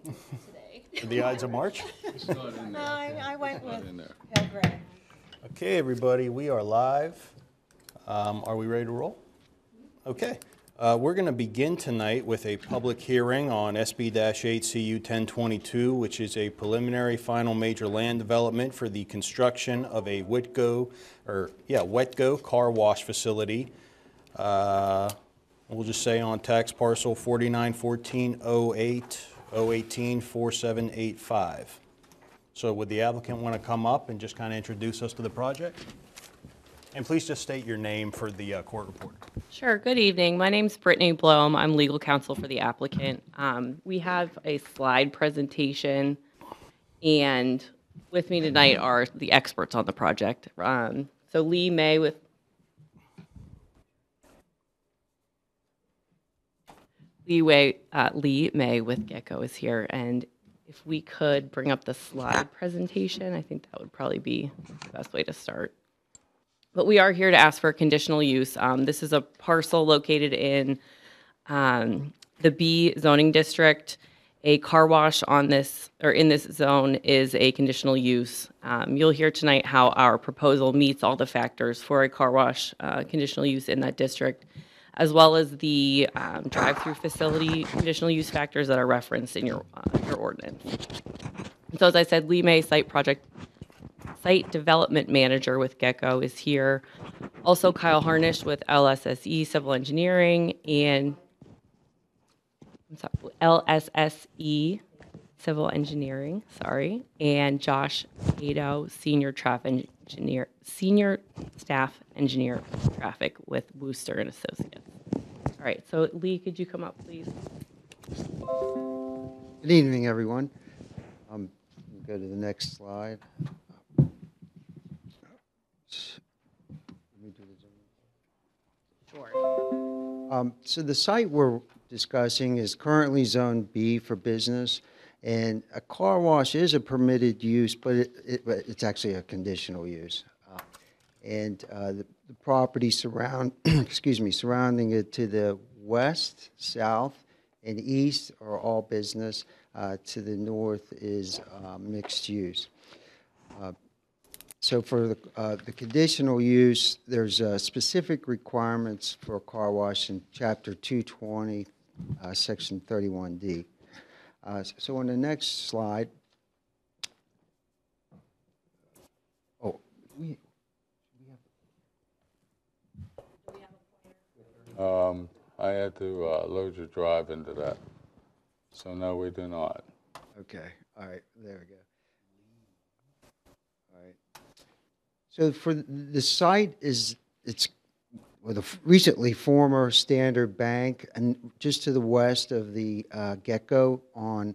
today. The Ides of March. It's not in No, there. I went It's not with in there. Pale Gray. Okay, everybody, we are live. Are we ready to roll? Okay. We're going to begin tonight with a public hearing on SB-8 CU 1022, which is a preliminary final major land development for the construction of a Wetco car wash facility. We'll just say on tax parcel 491408-018-4785. So would the applicant want to come up and just kind of introduce us to the project? And please just state your name for the court report. Sure. Good evening. My name's Brittany Blome. I'm legal counsel for the applicant. We have a slide presentation, and with me tonight are the experts on the project. So Lee May with Lee May with Gecko is here, and if we could bring up the slide presentation, I think that would probably be the best way to start. But we are here to ask for conditional use. This is a parcel located in the B zoning district. A car wash on this, or in this zone, is a conditional use. You'll hear tonight how our proposal meets all the factors for a car wash conditional use in that district, as well as the drive-through facility conditional use factors that are referenced in your ordinance. So as I said, Lee May, site development manager with Gecko, is here. Also Kyle Harnish with LSSE Civil Engineering and LSSE Civil Engineering, and Josh Ado, Senior Staff Engineer Traffic with Wooster and Associates. All right, so Lee, could you come up, please? Good evening, everyone. Go to the next slide. Let me do the zoom. Sure. So the site we're discussing is currently Zone B for business, and a car wash is a permitted use, but it's actually a conditional use. The property surrounding it to the west, south, and east are all business. To the north is mixed use. So for the conditional use, there's specific requirements for a car wash in Chapter 220, Section 31D. So on the next slide, I had to load your drive into that. So no, we do not. okay, all right, there we go. All right. So for the site it's with a recently former Standard Bank, and just to the west of the Gecko on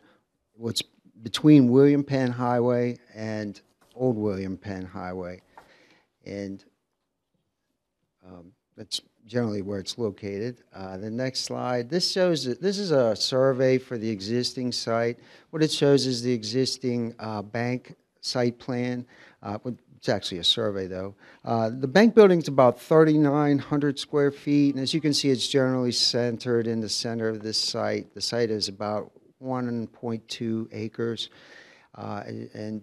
what's between William Penn Highway and Old William Penn Highway, and that's generally where it's located. The next slide. This shows that this is a survey for the existing site. What it shows is the existing bank site plan. It's actually a survey, though. The bank building's about 3,900 square feet, and as you can see, it's generally centered in the center of this site. The site is about 1.2 acres, and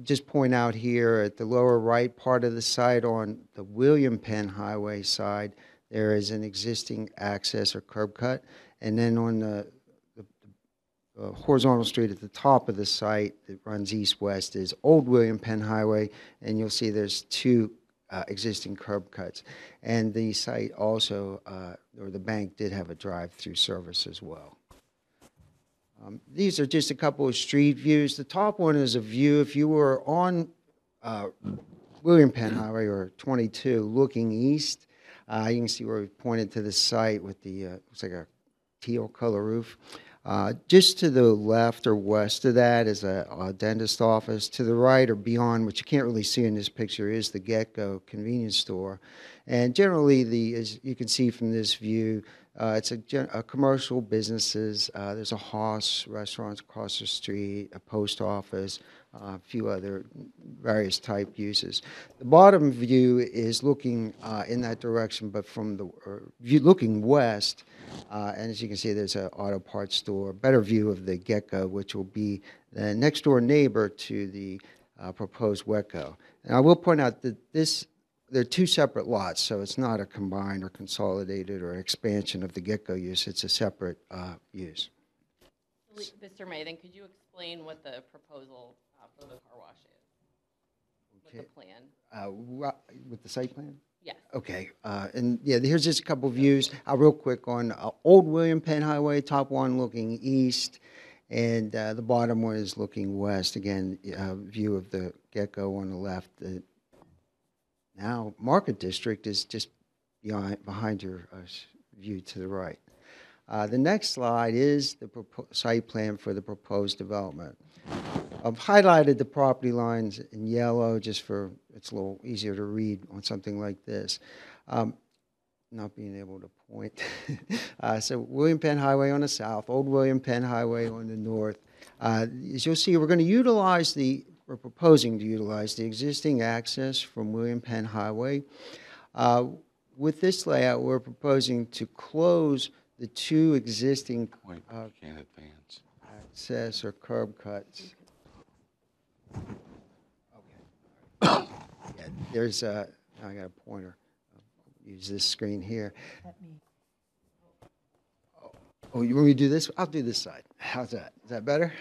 just point out here at the lower right part of the site on the William Penn Highway side, there is an existing access or curb cut. And then on the horizontal street at the top of the site that runs east-west is Old William Penn Highway, and you'll see there's two existing curb cuts. And the site also, or the bank did have a drive-through service as well. These are just a couple of street views. The top one is a view if you were on William Penn Highway or 22 looking east. You can see where we've pointed to the site with the, looks like a teal color roof. Just to the left or west of that is a dentist office. To the right or beyond, which you can't really see in this picture, is the Gecko convenience store. And generally, as you can see from this view, It's a commercial businesses. There's a Haas restaurant across the street, a post office, a few other various type uses. The bottom view is looking in that direction, but from the view looking west. And as you can see, there's an auto parts store. Better view of the Gecko, which will be the next door neighbor to the proposed Wetco. And I will point out that they're two separate lots, so it's not a combined or consolidated or expansion of the Gecko use. It's a separate use. Mr. May, then could you explain what the proposal for the car wash is? With the plan? With the site plan? Yes. Okay, and yeah, here's just a couple views. Real quick on Old William Penn Highway, top one looking east, and the bottom one is looking west. Again, view of the Gecko on the left. Now, Market District is just behind your view to the right. The next slide is the site plan for the proposed development. I've highlighted the property lines in yellow just for it's a little easier to read on something like this. Not being able to point. So William Penn Highway on the south, Old William Penn Highway on the north. As you'll see, we're proposing to utilize the existing access from William Penn Highway. With this layout, we're proposing to close the two existing Can't advance. access or curb cuts. Okay. Yeah, there's I got a pointer. I'll use this screen here. Oh, you want me to do this? I'll do this side. How's that? Is that better?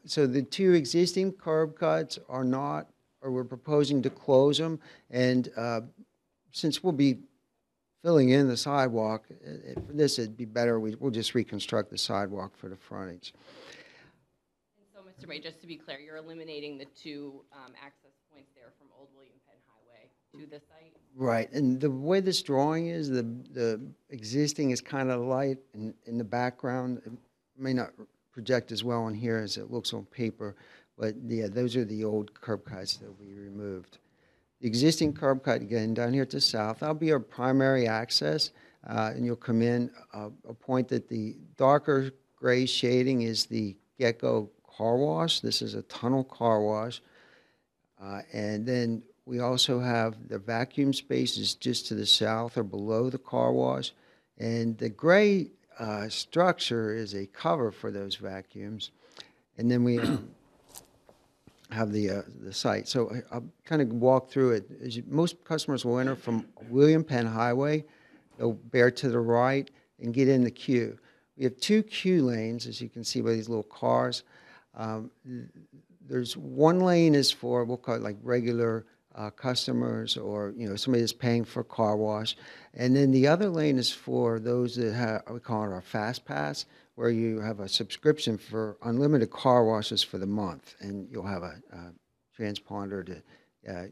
So the two existing curb cuts are not, or we're proposing to close them. And since we'll be filling in the sidewalk, for this it'd be better, we'll just reconstruct the sidewalk for the frontage. And so, Mr. May, just to be clear, you're eliminating the two access points there from Old William Penn Highway to the site? Right, and the way this drawing is, the existing is kind of light in the background. It may not project as well on here as it looks on paper, but yeah, those are the old curb cuts that we removed. The existing curb cut, again, down here to the south, that'll be our primary access, and you'll come in. I'll point that the darker gray shading is the Gecko car wash. This is a tunnel car wash. And then we also have the vacuum spaces just to the south or below the car wash. And the gray structure is a cover for those vacuums. And then we have the site. So I'll kind of walk through it. Most customers will enter from William Penn Highway. They'll bear to the right and get in the queue. We have two queue lanes, as you can see by these little cars. There's one lane is for, we'll call it like regular customers, or somebody that's paying for a car wash. And then the other lane is for those that have, we call it our Fast Pass, where you have a subscription for unlimited car washes for the month, and you'll have a transponder to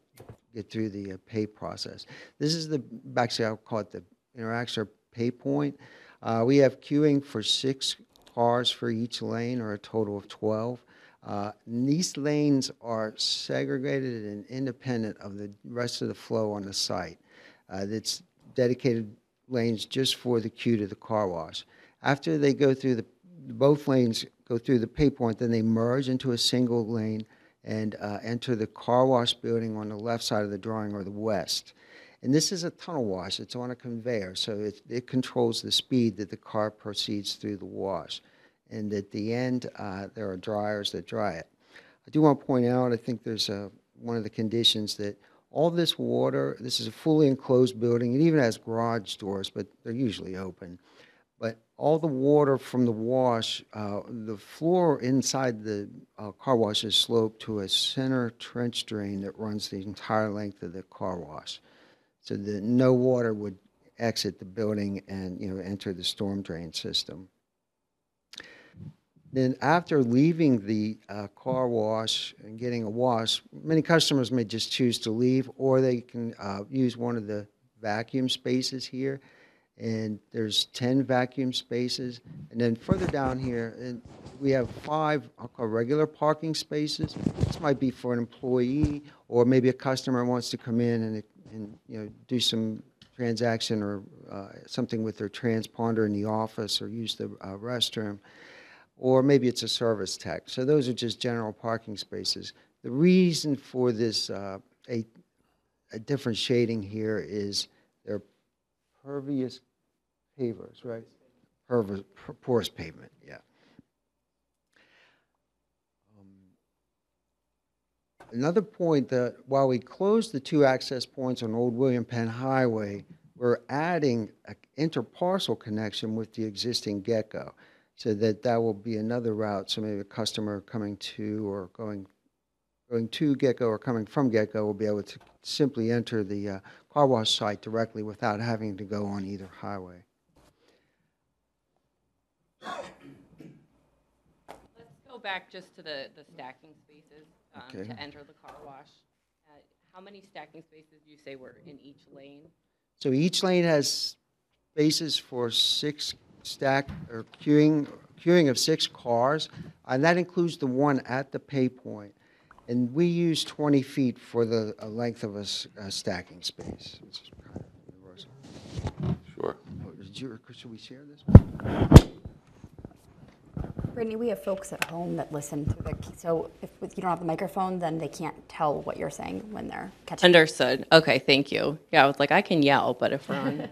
get through the pay process. This is actually I'll call it the interaction pay point. We have queuing for 6 cars for each lane, or a total of 12. These lanes are segregated and independent of the rest of the flow on the site. It's dedicated lanes just for the queue to the car wash. After they go through both lanes go through the pay point, then they merge into a single lane and enter the car wash building on the left side of the drawing, or the west. And this is a tunnel wash. It's on a conveyor, so it controls the speed that the car proceeds through the wash. And at the end, there are dryers that dry it. I do want to point out, I think there's one of the conditions that all this water, this is a fully enclosed building. It even has garage doors, but they're usually open. But all the water from the wash, the floor inside the car wash is sloped to a center trench drain that runs the entire length of the car wash, so that no water would exit the building and enter the storm drain system. Then after leaving the car wash and getting a wash, many customers may just choose to leave, or they can use one of the vacuum spaces here. And there's 10 vacuum spaces. And then further down here, we have 5, I'll call regular parking spaces. This might be for an employee, or maybe a customer wants to come in and do some transaction or something with their transponder in the office or use the restroom, or maybe it's a service tech. So those are just general parking spaces. The reason for this, a different shading here is they're pervious pavers, right? Porous pavement, yeah. Another point that while we closed the 2 access points on Old William Penn Highway, we're adding an interparcel connection with the existing Gecko, so that will be another route. So maybe a customer coming to or going to Gecko or coming from Gecko will be able to simply enter the car wash site directly without having to go on either highway. Let's go back just to the stacking spaces Okay. to enter the car wash. How many stacking spaces do you say were in each lane? So each lane has spaces for 6 stack or queuing of 6 cars, and that includes the one at the pay point. And we use 20 feet for the length of a stacking space. Which is kind of universal. Sure. Should we share this? Brittany, we have folks at home that listen to so if you don't have the microphone, then they can't tell what you're saying when they're catching. Understood. Okay, thank you. Yeah, I was like, I can yell, but if we're on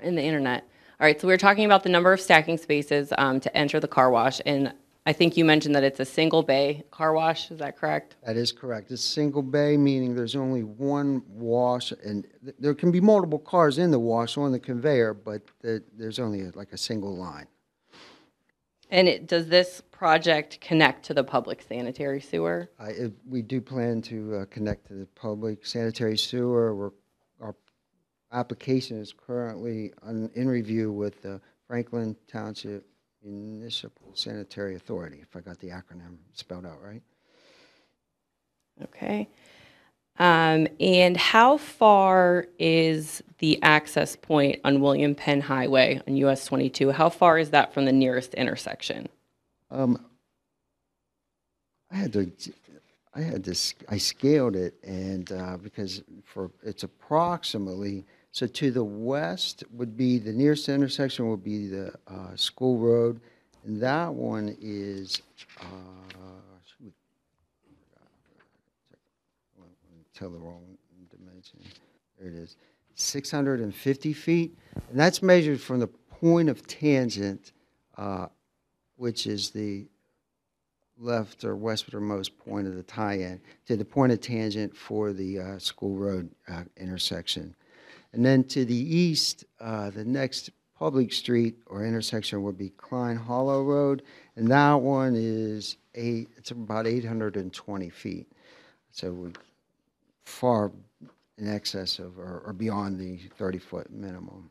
in the internet. All right, so we were talking about the number of stacking spaces to enter the car wash, and I think you mentioned that it's a single bay car wash. Is that correct? That is correct. It's single bay, meaning there's only one wash, and there can be multiple cars in the wash on the conveyor, but there's only like a single line. And does this project connect to the public sanitary sewer? We do plan to connect to the public sanitary sewer. Our application is currently in review with the Franklin Township Municipal Sanitary Authority, if I got the acronym spelled out right. Okay. And how far is the access point on William Penn Highway on US 22? How far is that from the nearest intersection? I scaled it, and because it's approximately, so to the west would be, the nearest intersection would be the School Road, and that one is, tell the wrong dimension. There it is, 650 feet, and that's measured from the point of tangent, which is the left or westernmost point of the tie-in, to the point of tangent for the School Road intersection. And then to the east, the next public street or intersection would be Klein Hollow Road, and that one is it's about 820 feet. So we're far in excess of or beyond the 30-foot minimum.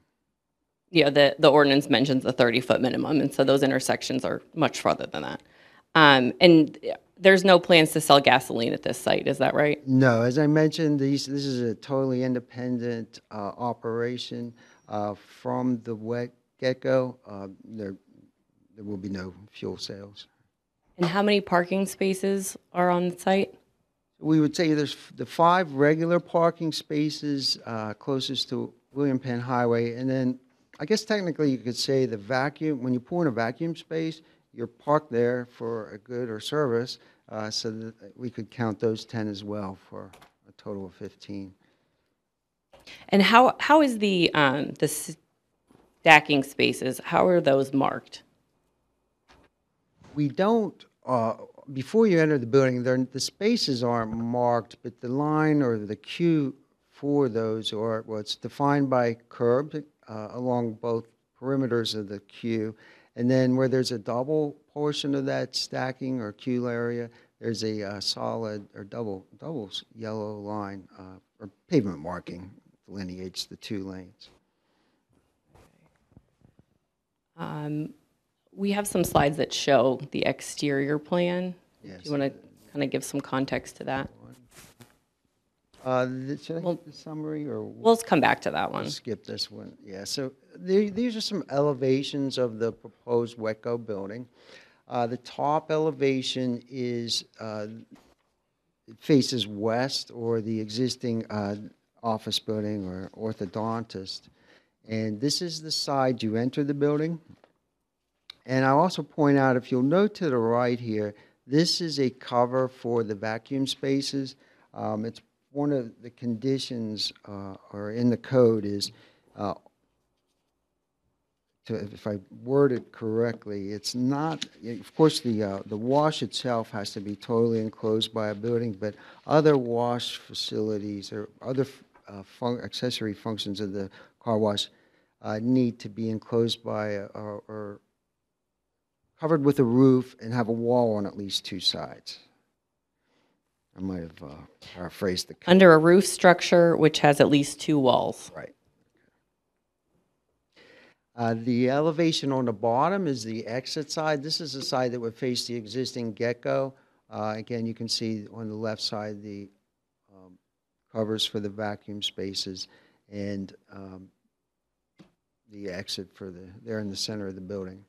Yeah, the ordinance mentions a 30-foot minimum, and so those intersections are much farther than that. And there's no plans to sell gasoline at this site, is that right? No, as I mentioned, this is a totally independent operation from the get-go. There will be no fuel sales. And how many parking spaces are on the site? We would say there's the 5 regular parking spaces closest to William Penn Highway, and then I guess technically you could say the vacuum, when you pull in a vacuum space, you're parked there for a good or service, so that we could count those 10 as well for a total of 15. And how is the stacking spaces, how are those marked? We don't, before you enter the building, the spaces aren't marked, but the line or the queue for those are, well, it's defined by curb along both perimeters of the queue. And then where there's a double portion of that stacking or queue area, there's a solid or double yellow line or pavement marking delineates the 2 lanes. We have some slides that show the exterior plan. Yes. Do you want to kind of give some context to that? Should I Well, get the summary or? We'll come back to that one. We'll skip this one. Yeah, so these are some elevations of the proposed WETCO building. The top elevation is, it faces west, or the existing office building or orthodontist. And this is the side you enter the building. And I also point out, if you'll note to the right here, this is a cover for the vacuum spaces. It's one of the conditions or in the code is, if I word it correctly, it's not, of course, the wash itself has to be totally enclosed by a building, but other wash facilities or other accessory functions of the car wash need to be enclosed by or covered with a roof and have a wall on at least two sides. I might have paraphrased the code. Under a roof structure which has at least 2 walls. Right. The elevation on the bottom is the exit side. This is the side that would face the existing get-go. Again, you can see on the left side the covers for the vacuum spaces and the exit for there in the center of the building.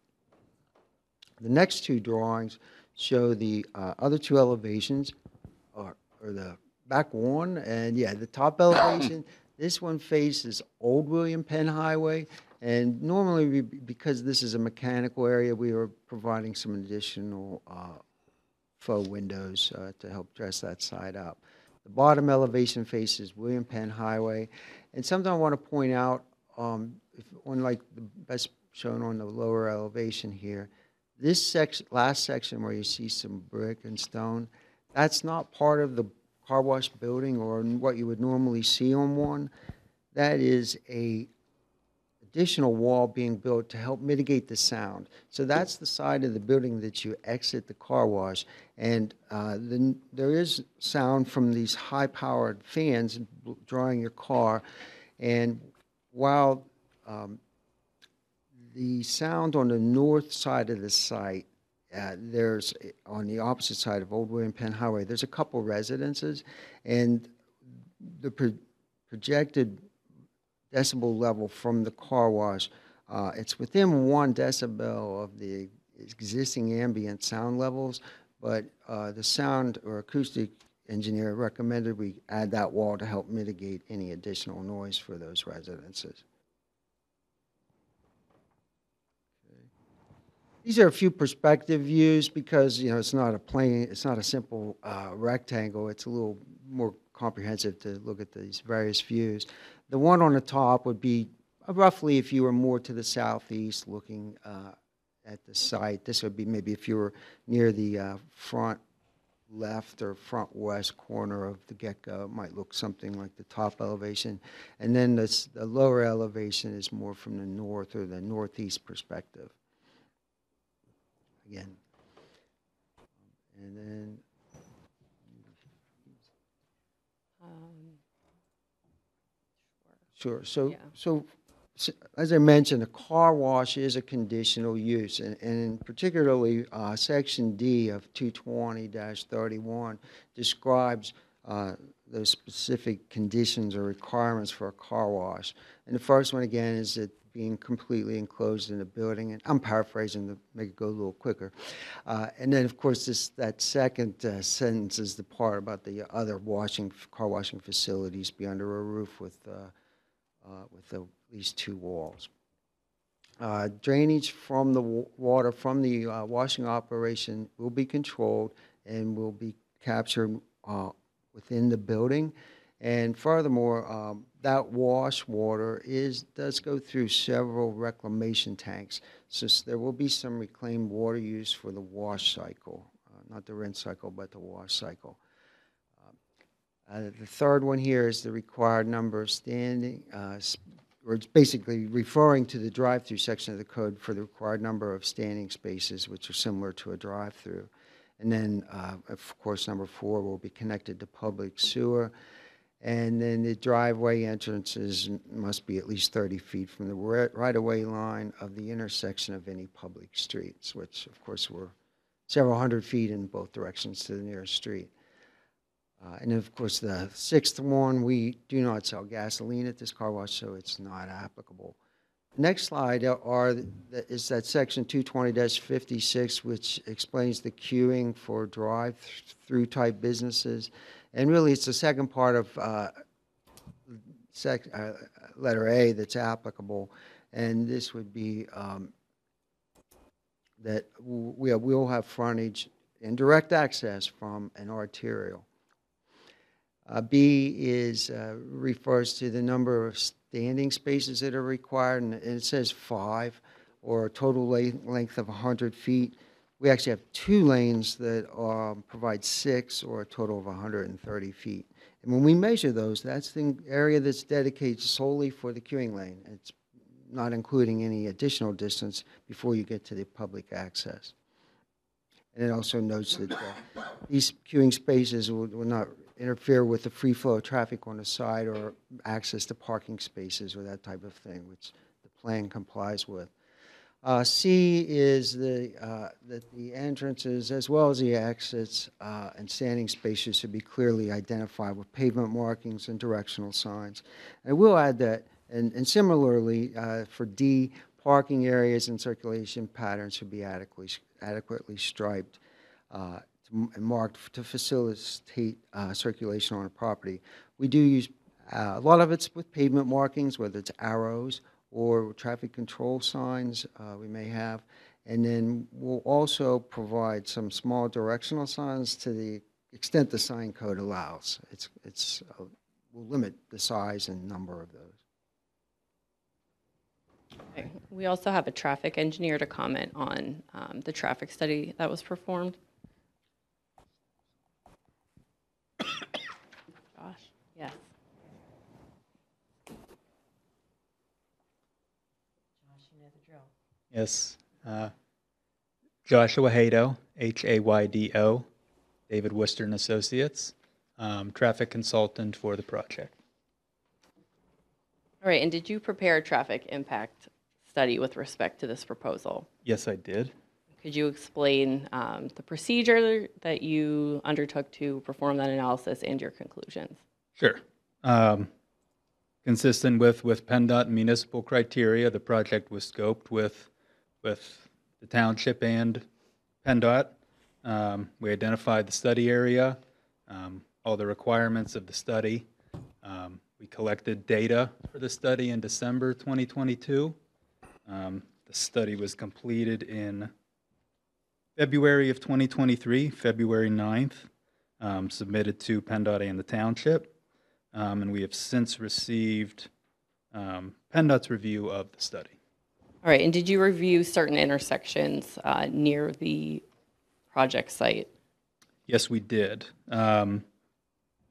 The next 2 drawings show the other 2 elevations, or the back one, and yeah, the top elevation. This one faces Old William Penn Highway, and normally, because this is a mechanical area, we are providing some additional faux windows to help dress that side up. The bottom elevation faces William Penn Highway, and something I want to point out, like the best shown on the lower elevation here, this last section where you see some brick and stone, that's not part of the car wash building or what you would normally see on one. That is a additional wall being built to help mitigate the sound. So that's the side of the building that you exit the car wash, and there is sound from these high-powered fans drawing your car, and while the sound on the north side of the site, there's on the opposite side of Old William Penn Highway, there's a couple residences, and the projected decibel level from the car wash, it's within 1 decibel of the existing ambient sound levels, but the sound or acoustic engineer recommended we add that wall to help mitigate any additional noise for those residences. These are a few perspective views because, you know, it's not a simple rectangle. It's a little more comprehensive to look at these various views. The one on the top would be roughly if you were more to the southeast looking at the site. This would be maybe if you were near the front left or front west corner of the get-go. It might look something like the top elevation. And then the lower elevation is more from the north or the northeast perspective. Again. And then sure. So, Yeah. so as I mentioned, a car wash is a conditional use, and particularly Section D of 220-31 describes those specific conditions or requirements for a car wash. And the first one, again, is that being completely enclosed in a building, and I'm paraphrasing to make it go a little quicker. And then, of course, that second sentence is the part about the other car washing facilities be under a roof with at least 2 walls. Drainage from the water from the washing operation will be controlled and will be captured within the building. And furthermore, that wash water does go through several reclamation tanks. So there will be some reclaimed water use for the wash cycle, not the rinse cycle, but the wash cycle. The third one here is the required number of standing, or it's basically referring to the drive-through section of the code for the required number of standing spaces, which are similar to a drive-through. And then, of course, number 4 will be connected to public sewer. And then the driveway entrances must be at least 30 feet from the right-of-way line of the intersection of any public streets, which, of course, were several hundred feet in both directions to the nearest street. And then, of course, the 6th one, we do not sell gasoline at this car wash, so it's not applicable. Next slide is that section 220-56, which explains the queuing for drive-through type businesses. And really, it's the second part of letter A that's applicable, and this would be that we will have frontage and direct access from an arterial. B refers to the number of standing spaces that are required, and it says 5, or a total length of 100 feet. We actually have 2 lanes that provide 6, or a total of 130 feet. And when we measure those, that's the area that's dedicated solely for the queuing lane. It's not including any additional distance before you get to the public access. And it also notes that these queuing spaces will not interfere with the free flow of traffic on the side or access to parking spaces or that type of thing, which the plan complies with. C is that the entrances as well as the exits and standing spaces should be clearly identified with pavement markings and directional signs. I will add that, and similarly for D, parking areas and circulation patterns should be adequately striped and marked to facilitate circulation on a property. We do use a lot of it's with pavement markings, whether it's arrows or traffic control signs we may have. And then we'll also provide some small directional signs to the extent the sign code allows. We'll limit the size and number of those. Okay. We also have a traffic engineer to comment on the traffic study that was performed. Josh, yes. Yes. Joshua Haydo, Haydo, David Worcester and Associates, traffic consultant for the project. All right, and did you prepare a traffic impact study with respect to this proposal? Yes, I did. Could you explain the procedure that you undertook to perform that analysis and your conclusions? Sure. Consistent with PennDOT municipal criteria, the project was scoped with the township and PennDOT. We identified the study area, all the requirements of the study. We collected data for the study in December 2022. The study was completed in February of 2023, February 9th, submitted to PennDOT and the township. And we have since received PennDOT's review of the study. All right, and did you review certain intersections near the project site? Yes, we did. It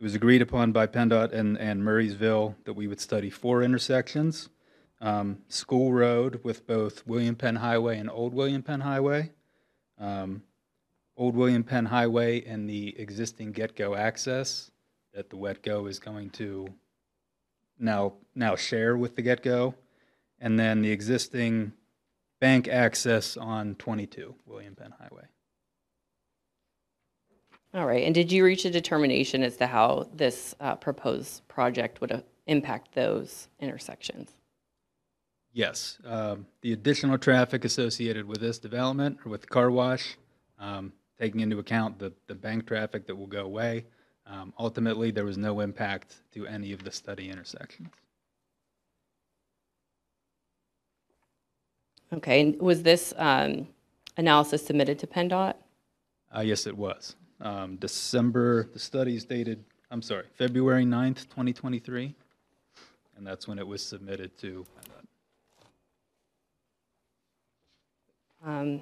was agreed upon by PennDOT and Murraysville that we would study 4 intersections. School Road with both William Penn Highway and Old William Penn Highway. Old William Penn Highway and the existing get-go access that the wet-go is going to now share with the get-go. And then the existing bank access on 22 William Penn Highway. All right, and did you reach a determination as to how this proposed project would impact those intersections? Yes. The additional traffic associated with this development, or with the car wash, taking into account the bank traffic that will go away, ultimately there was no impact to any of the study intersections. Okay, and was this analysis submitted to PennDOT? Yes, it was. The study is dated, February 9th, 2023, and that's when it was submitted to PennDOT.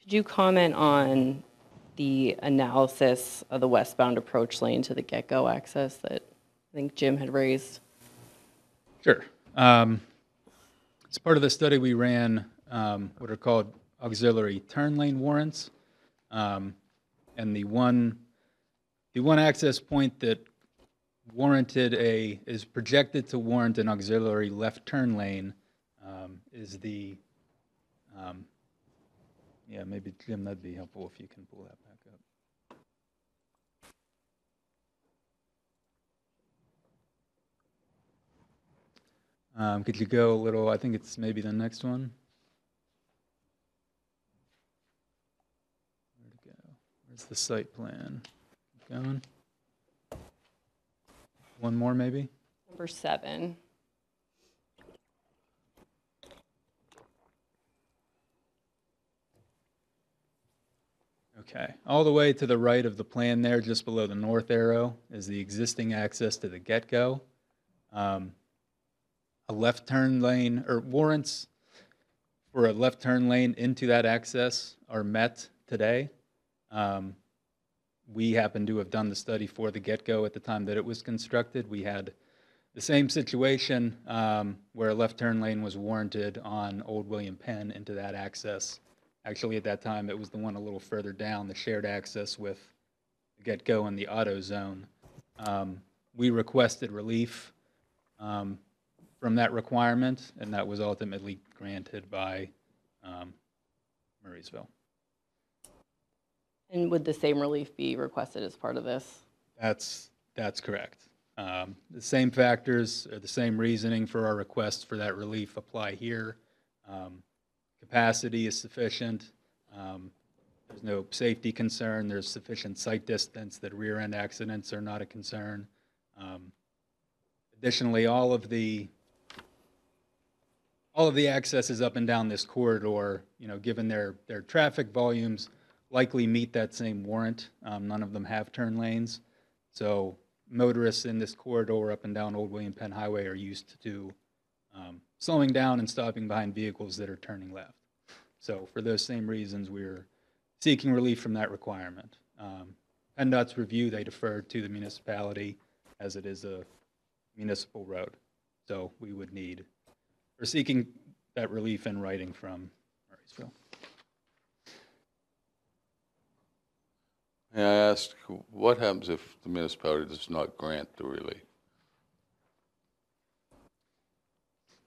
Could you comment on the analysis of the westbound approach lane to the get-go access that I think Jim had raised? Sure. As part of the study, we ran what are called auxiliary turn lane warrants. And the one access point that is projected to warrant an auxiliary left turn lane is the, maybe Jim, that'd be helpful if you can pull that back up. Could you go a little, I think it's maybe the next one. Where'd it go? Where's the site plan? Keep going. One more maybe? number 7. Okay, all the way to the right of the plan there, just below the north arrow, is the existing access to the get-go. A left turn lane, or warrants for a left turn lane into that access are met today. We happen to have done the study for the get-go at the time that it was constructed. We had the same situation where a left turn lane was warranted on Old William Penn into that access. Actually, at that time, it was the one a little further down, the shared access with the get-go and the auto zone. We requested relief from that requirement, and that was ultimately granted by Murraysville. And would the same relief be requested as part of this? That's correct. The same factors or the same reasoning for our request for that relief apply here. Capacity is sufficient. There's no safety concern. There's sufficient sight distance that rear-end accidents are not a concern. Additionally, all of the accesses up and down this corridor, given their traffic volumes, likely meet that same warrant. None of them have turn lanes. So motorists in this corridor up and down Old William Penn Highway are used to slowing down and stopping behind vehicles that are turning left. So for those same reasons, we're seeking relief from that requirement. PennDOT's review, they deferred to the municipality as it is a municipal road. So we're seeking that relief in writing from Murraysville. May I ask, what happens if the municipality does not grant the relief?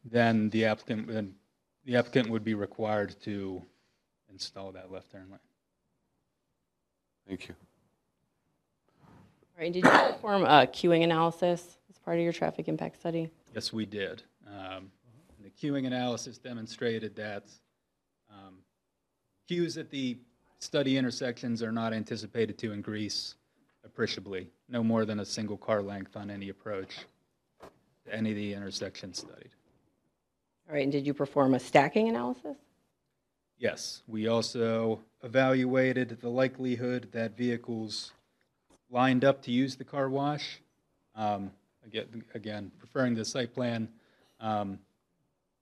Then the applicant would be required to install that left turn lane. Thank you. All right, did you perform a queuing analysis as part of your traffic impact study? Yes, we did. The queuing analysis demonstrated that queues at the study intersections are not anticipated to increase appreciably, no more than a single car length on any approach to any of the intersections studied. All right, and did you perform a stacking analysis? Yes, we also evaluated the likelihood that vehicles lined up to use the car wash. Again, preferring the site plan,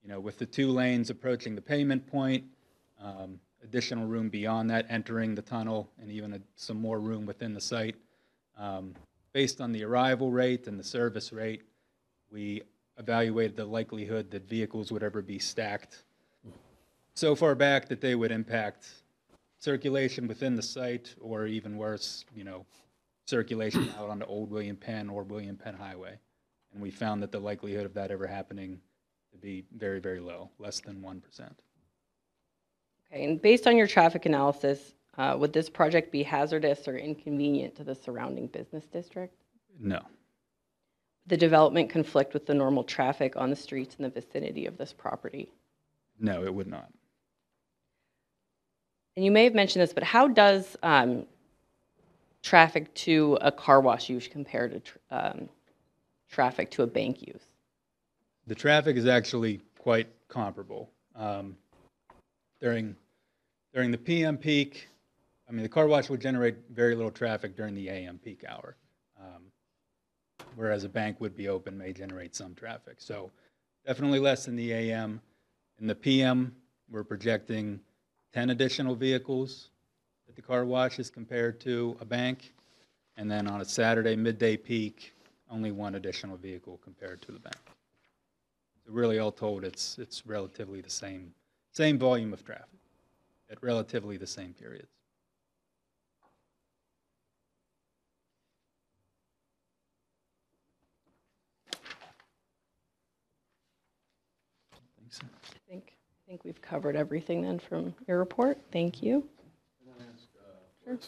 with the 2 lanes approaching the pavement point, additional room beyond that entering the tunnel, and even some more room within the site. Based on the arrival rate and the service rate, we evaluated the likelihood that vehicles would ever be stacked so far back that they would impact circulation within the site, or even worse, circulation out onto Old William Penn or William Penn Highway. And we found that the likelihood of that ever happening to be very, very low, less than 1%. Okay, and based on your traffic analysis, would this project be hazardous or inconvenient to the surrounding business district? No. The development conflict with the normal traffic on the streets in the vicinity of this property? No, it would not. And you may have mentioned this, but how does traffic to a car wash use compare to traffic to a bank use? The traffic is actually quite comparable. During the PM peak, the car wash would generate very little traffic during the AM peak hour, whereas a bank would be open, may generate some traffic. So definitely less in the AM. In the PM, we're projecting 10 additional vehicles at the car wash as compared to a bank. And then on a Saturday midday peak, only 1 additional vehicle compared to the bank. So really, all told, it's relatively the same volume of traffic at relatively the same periods. I think we've covered everything then from your report. Thank you.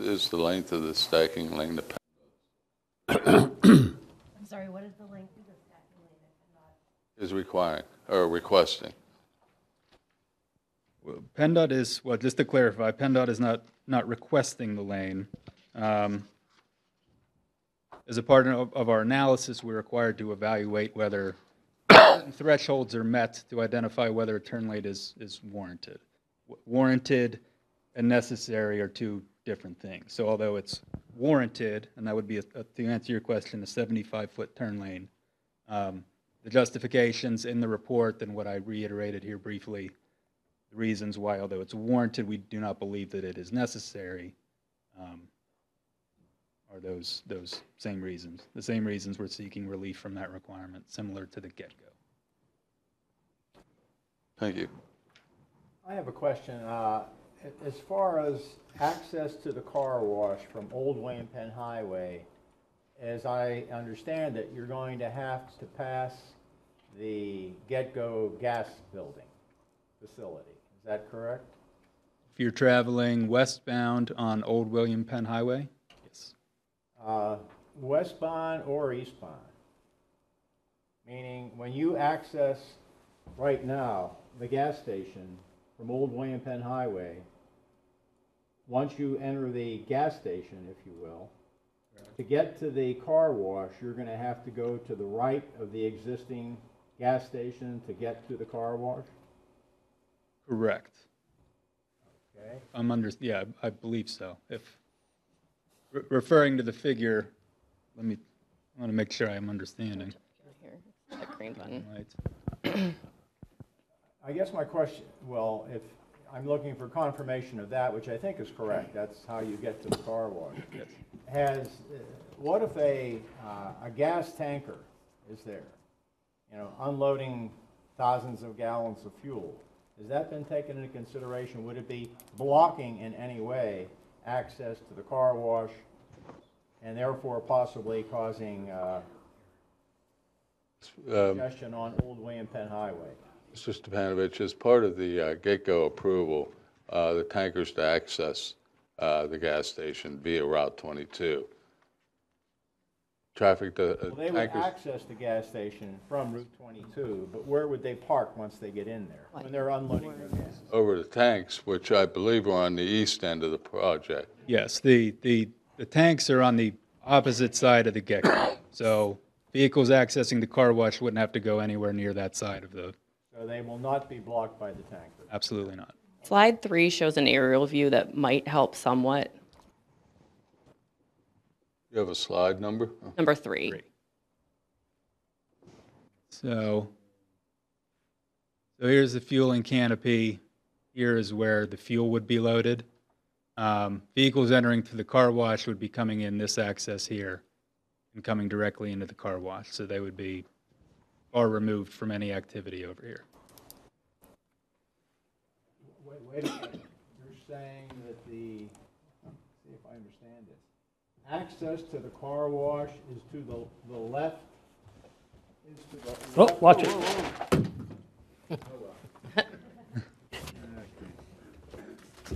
Is the length of the stacking lane the I'm sorry, what is the length of the stacking lane that PennDOT is requiring or requesting? Well, PennDOT is, just to clarify, PennDOT is not requesting the lane. as a part of our analysis, we're required to evaluate whether certain thresholds are met to identify whether a turn lane is warranted. Warranted and necessary are two different things. So although it's warranted, and that would be, to answer your question, a 75-foot turn lane, the justifications in the report and what I reiterated here briefly, the reasons why, although it's warranted, we do not believe that it is necessary, are those same reasons. The same reasons we're seeking relief from that requirement, similar to the get-go. Thank you. I have a question. As far as access to the car wash from Old William Penn Highway, as I understand it, you're going to have to pass the Get-Go gas building facility. Is that correct? If you're traveling westbound on Old William Penn Highway, yes. Westbound or eastbound? Meaning, when you access right now the gas station from Old William Penn Highway, once you enter the gas station, if you will, to get to the car wash, you're going to have to go to the right of the existing gas station to get to the car wash? Correct. Okay. Yeah, I believe so. If referring to the figure, I want to make sure I'm understanding. Here, that green button. Right. I guess my question, well, if I'm looking for confirmation of that, which I think is correct, that's how you get to the car wash. Yes. What if a gas tanker is there, unloading thousands of gallons of fuel? Has that been taken into consideration? Would it be blocking in any way access to the car wash and therefore possibly causing congestion on Old William Penn Highway? Mr. Stepanovich, as part of the Get-Go approval, the tankers to access the gas station via Route 22. Traffic to Well, they would access the gas station from Route 22, but where would they park once they get in there, when they're unloading their gas? over the tanks, which I believe are on the east end of the project. Yes, the tanks are on the opposite side of the get-go. So vehicles accessing the car wash wouldn't have to go anywhere near that side of the, So they will not be blocked by the tanker. absolutely not. Slide 3 shows an aerial view that might help somewhat. You have a slide number? Number 3. Great. So here's the fueling canopy. Here is where the fuel would be loaded. Vehicles entering through the car wash would be coming in this access here and coming directly into the car wash. So they would be far removed from any activity over here. Wait a minute. You're saying that let's see if I understand this. Access to the car wash is to the left? Is to the Oh, left? watch it.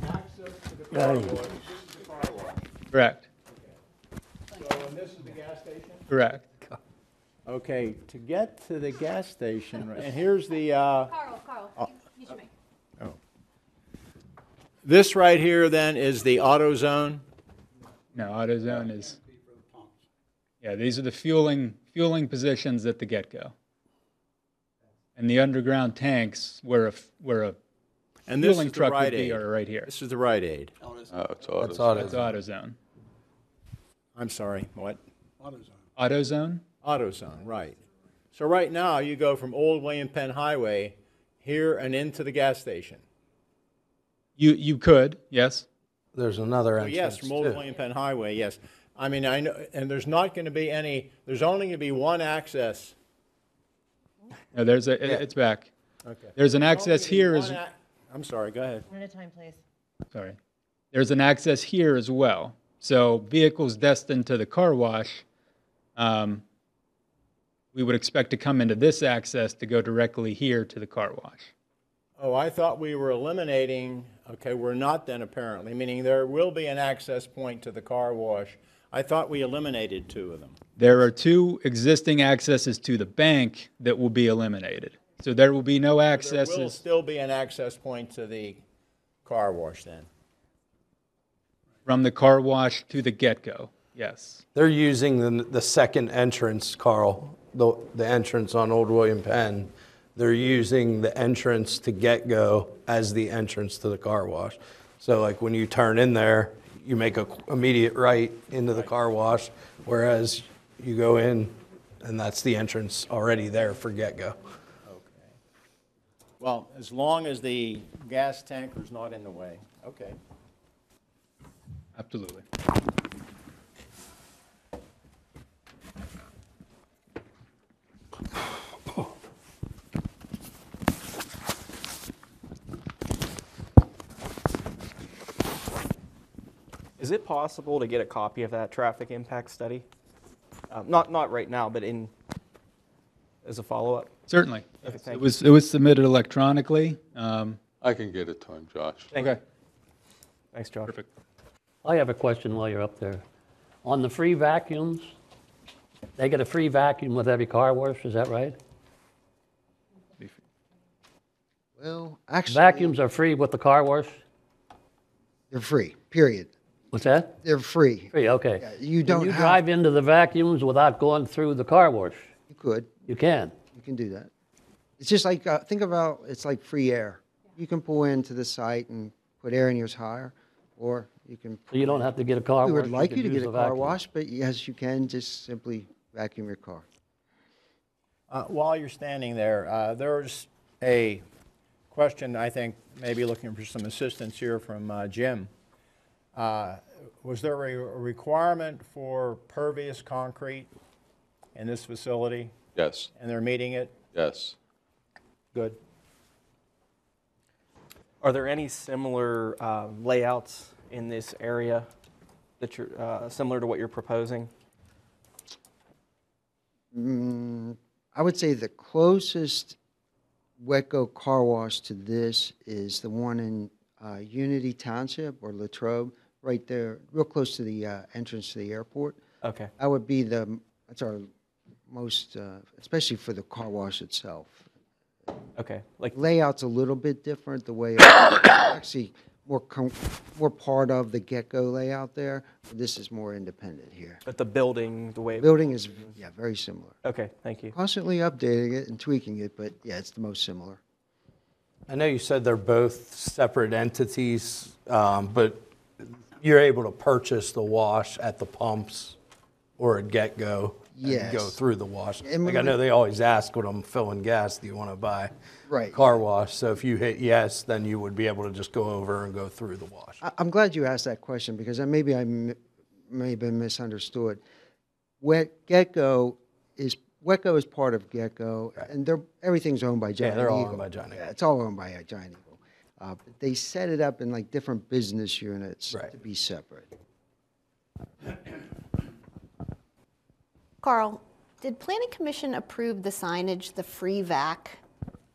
Access to the car wash, this is the car wash. Correct. So, and this is the gas station? Correct. Okay, to get to the gas station, and here's the, Carl, you should make. this right here then is the auto zone? No, AutoZone is, yeah, these are the fueling positions at the get-go. And the underground tanks where a And this fueling is the truck would Rite be Aid. are right here. This is the Rite Aid. Oh, it's That's auto. That's AutoZone. I'm sorry, what? AutoZone? Auto zone, right. So right now, you go from Old William Penn Highway here and into the gas station. You could, yes. There's another Oh, entrance, yes, from Old too. William Penn Highway, yes. I mean, I know, and there's not going to be any, there's only going to be one access. No, it's back. Okay. There's an access here as, I'm sorry, go ahead. One at a time, please. sorry. There's an access here as well. So vehicles destined to the car wash, we would expect to come into this access to go directly here to the car wash. Oh, I thought we were eliminating, okay, we're not then apparently, meaning there will be an access point to the car wash. I thought we eliminated two of them. There are two existing accesses to the bank that will be eliminated. So there will be no There will accesses. still be an access point to the car wash then. From the car wash to the get-go. Yes. They're using the second entrance, Carl, the entrance on Old William Penn. They're using the entrance to Get-Go as the entrance to the car wash. So like when you turn in there, you make a immediate right into the car wash, whereas you go in and that's the entrance already there for Get-Go. Okay. Well, as long as the gas tanker's not in the way, okay. Absolutely. Is it possible to get a copy of that traffic impact study? Not right now, but as a follow-up? Certainly. Okay, Yes. thank It was submitted electronically. I can get it to him, Josh. Okay. Thanks, Josh. Perfect. I have a question while you're up there. On the free vacuums, they get a free vacuum with every car wash, is that right? Well, actually, Vacuums are free with the car wash? they're free, period. What's that? They're free. Free, okay. Yeah, you Can don't you have- drive into the vacuums without going through the car wash? You could. You can. You can do that. It's just like, think about, it's like free air. You can pull into the site and put air in your tire, or you can. So you don't have to get a car wash? We would like can you to use get a the car vacuum. wash, but yes, you can just simply vacuum your car. While you're standing there, there's a question, I think, maybe looking for some assistance here from Jim. Was there a requirement for pervious concrete in this facility, Yes, and they're meeting it? yes. Good. Are there any similar layouts in this area that you're similar to what you're proposing? I would say the closest Wetco car wash to this is the one in Unity Township or Latrobe, right there, real close to the entrance to the airport. Okay. That would be that's our most, especially for the car wash itself. Okay. Like Layout's a little bit different, the way, actually more part of the Get-Go layout there. But this is more independent here. but the building, the way. Building is, yeah, very similar. Okay. Thank you. Constantly updating it and tweaking it, but yeah, it's the most similar. I know you said they're both separate entities, but you're able to purchase the wash at the pumps or at Get-Go and Yes. go through the wash. And Like I know they always ask when I'm filling gas, do you want to buy Right. car wash? So if you hit yes, then you would be able to just go over and go through the wash. I'm glad you asked that question because maybe I may have been misunderstood. Get-Go is part of Get-Go, and everything's owned by Giant they're Eagle. all owned by Giant Eagle. Yeah, it's all owned by Giant Eagle. But they set it up in like different business units Right. to be separate. Carl, did Planning Commission approve the signage, the free vac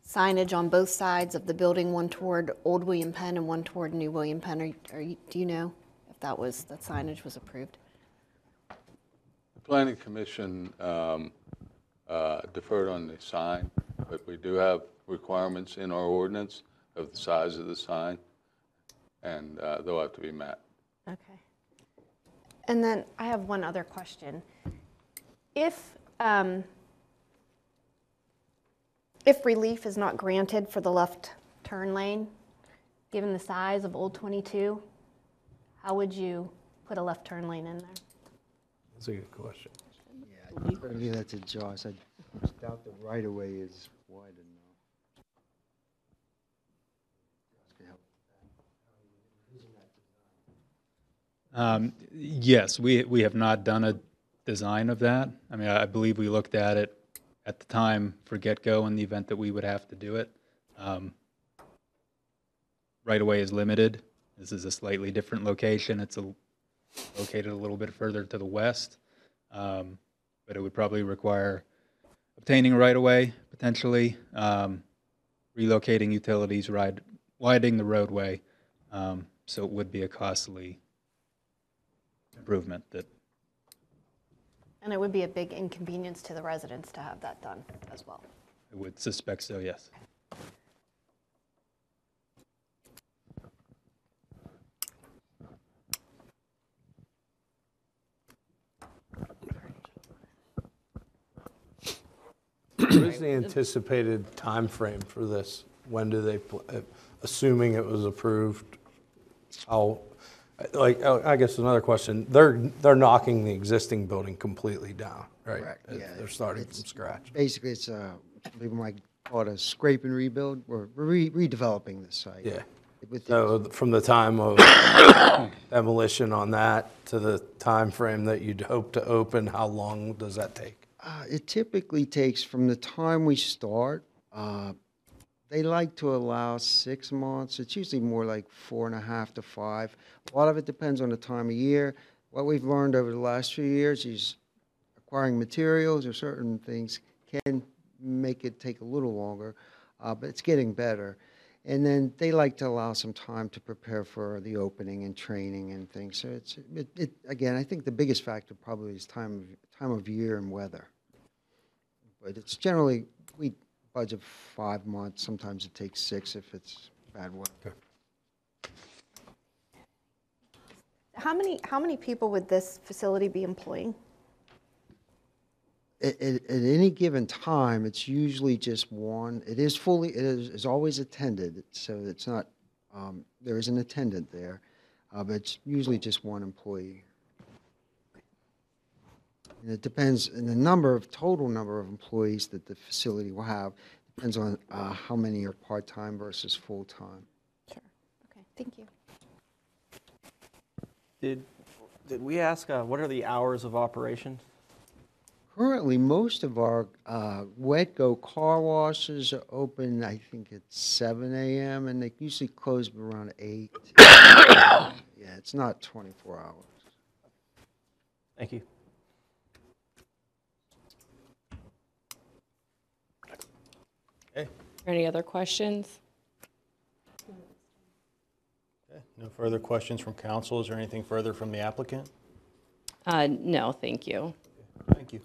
signage on both sides of the building, one toward Old William Penn and one toward New William Penn? Do you know if that signage was approved? The Planning Commission deferred on the sign, but we do have requirements in our ordinance of the size of the sign, and they'll have to be met. Okay. And then I have one other question. If relief is not granted for the left turn lane, given the size of Old 22, how would you put a left turn lane in there? That's a good question. Yeah, I better leave that to Josh. I doubt the right-of-way is wide enough. Josh can help. Yes, we have not done a design of that. I mean, I believe we looked at it at the time for Get-Go in the event that we would have to do it. Right away is limited. This is a slightly different location. It's located a little bit further to the west, but it would probably require obtaining right away, potentially, relocating utilities, widening the roadway. So it would be a costly improvement that. And it would be a big inconvenience to the residents to have that done as well. I would suspect so, yes. What is the anticipated time frame for this? When do they, assuming it was approved, how, like, I guess another question, they're knocking the existing building completely down, right? Correct, yeah. They're starting from scratch. Basically, it's people might call it a scrape and rebuild. We're redeveloping the site. Yeah. With So from the time of demolition on that to the time frame that you'd hope to open, how long does that take? It typically takes from the time we start. They like to allow 6 months. It's usually more like 4.5 to 5. A lot of it depends on the time of year. What we've learned over the last few years is acquiring materials or certain things can make it take a little longer, but it's getting better. And then they like to allow some time to prepare for the opening and training and things. So it again, I think the biggest factor probably is time of year and weather. But it's generally, we budget 5 months. Sometimes it takes 6 if it's bad weather. How many people would this facility be employing? At any given time, it's usually just one. It is always attended, so it's not, there is an attendant there, but it's usually just one employee. And it depends, and the total number of employees that the facility will have depends on how many are part-time versus full-time. Sure. Okay, thank you. Did we ask, what are the hours of operation? Currently, most of our wet-go car washes are open, I think, at 7 a.m., and they usually close around 8. Yeah, it's not 24 hours. Thank you. Okay. Any other questions? Okay. No further questions from council. Is there anything further from the applicant? No, thank you. Thank you.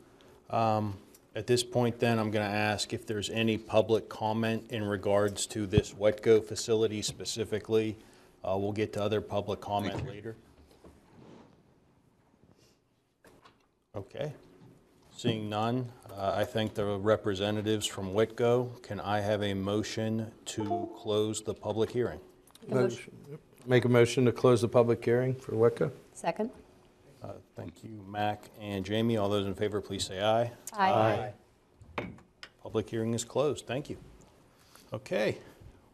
At this point then, I'm going to ask if there's any public comment in regards to this Wetco facility specifically. We'll get to other public comment later. Okay. Seeing none, I thank the representatives from Wetco. Can I have a motion to close the public hearing? Make a motion to close the public hearing for Wetco? Second? Thank you, Mac and Jamie. All those in favor, please say aye. Aye. Public hearing is closed. Thank you. Okay,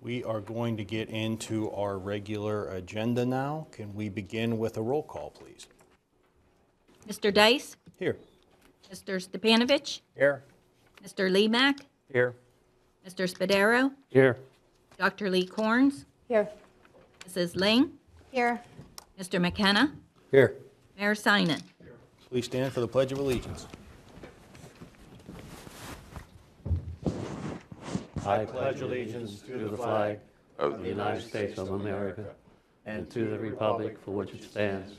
we are going to get into our regular agenda now. Can we begin with a roll call, please? Mr. Dice? Here. Mr. Stepanovich? Here. Mr. Lemak? Here. Mr. Spadaro? Here. Dr. Lee Corns? Here. Mrs. Ling? Here. Mr. McKenna? Here. Mayor Sinan? Please stand for the Pledge of Allegiance. I pledge allegiance to the flag of the United States of America and to the republic for which it stands,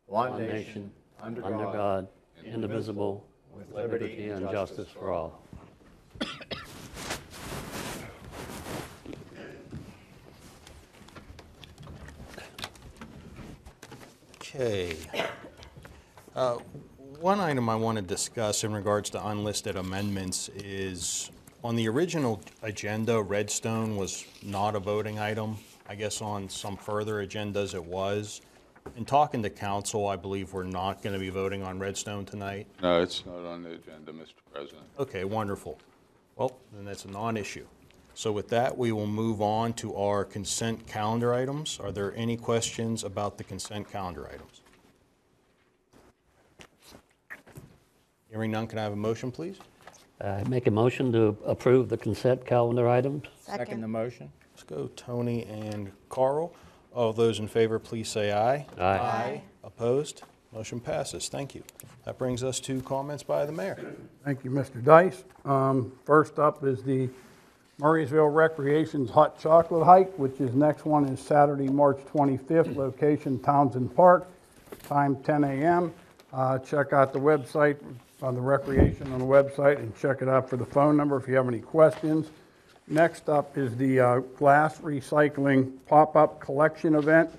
one nation, under God, indivisible, with liberty and justice for all. Okay. One item I want to discuss in regards to unlisted amendments is on the original agenda, Redstone was not a voting item. I guess on some further agendas it was. In talking to council, I believe we're not going to be voting on Redstone tonight. No, it's not on the agenda, Mr. President. Okay, wonderful. Well, then that's a non-issue. So with that, we will move on to our consent calendar items. Are there any questions about the consent calendar items? Hearing none, can I have a motion, please? I make a motion to approve the consent calendar items. Second the motion. Let's go, Tony and Carl. All those in favor, please say aye. Aye. Opposed? Motion passes. Thank you. That brings us to comments by the mayor. Thank you, Mr. Dice. First up is the Murraysville Recreation's Hot Chocolate Hike, which is next one is Saturday, March 25th, location Townsend Park, time 10 a.m. Check out the website on the recreation on the website and check it out for the phone number if you have any questions. Next up is the glass recycling pop-up collection event.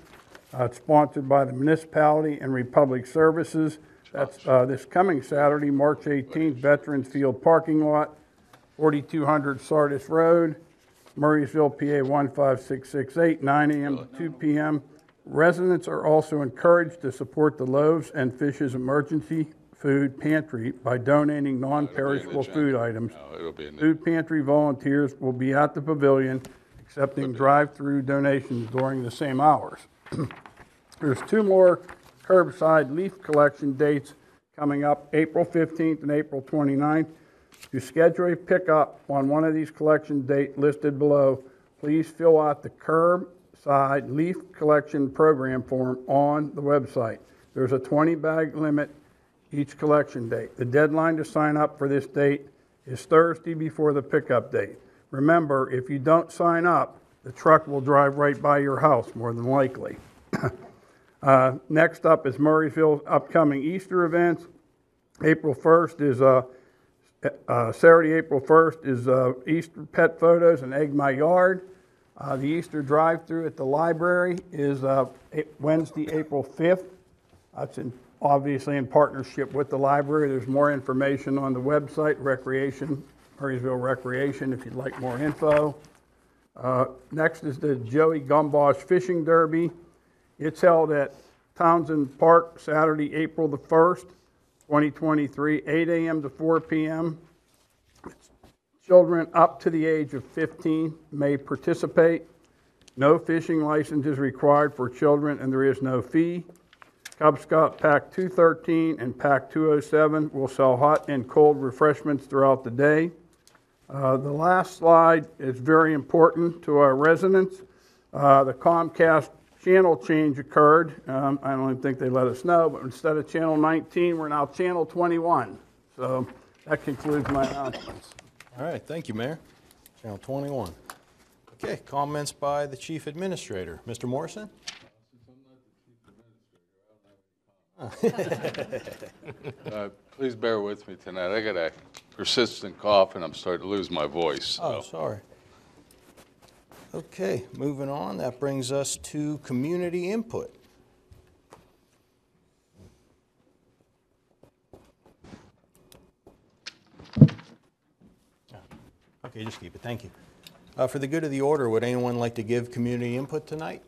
It's sponsored by the municipality and Republic Services. That's this coming Saturday, March 18th, Veterans Field parking lot. 4200 Sardis Road, Murraysville, PA 15668, 9 a.m. to 2 p.m. Residents are also encouraged to support the Loaves and Fishes Emergency Food Pantry by donating non-perishable food items. It'll be in the, Food pantry volunteers will be at the pavilion accepting drive-through donations during the same hours. There's 2 more curbside leaf collection dates coming up, April 15th and April 29th. To schedule a pickup on one of these collection dates listed below, please fill out the curbside leaf collection program form on the website. There's a 20-bag limit each collection date. The deadline to sign up for this date is Thursday before the pickup date. Remember, if you don't sign up, the truck will drive right by your house, more than likely. Next up is Murraysville's upcoming Easter events. April 1st is Saturday, April 1st is Easter pet photos and Egg My Yard. The Easter drive-through at the library is Wednesday, April 5th. That's obviously in partnership with the library. There's more information on the website, Murraysville Recreation, if you'd like more info. Next is the Joey Gumbosh Fishing Derby. It's held at Townsend Park, Saturday, April the 1st, 2023, 8 a.m. to 4 p.m. Children up to the age of 15 may participate. No fishing license is required for children, and there is no fee. Cub Scout Pack 213 and Pack 207 will sell hot and cold refreshments throughout the day. The last slide is very important to our residents. The Comcast channel change occurred. I don't even think they let us know, but instead of channel 19, we're now channel 21. So that concludes my announcements. All right, thank you, Mayor. Channel 21. Okay, comments by the Chief Administrator. Mr. Morrison? please bear with me tonight. I got a persistent cough and I'm starting to lose my voice. So. Oh, sorry. Okay, moving on. That brings us to community input. Okay, just keep it. Thank you. For the good of the order, would anyone like to give community input tonight?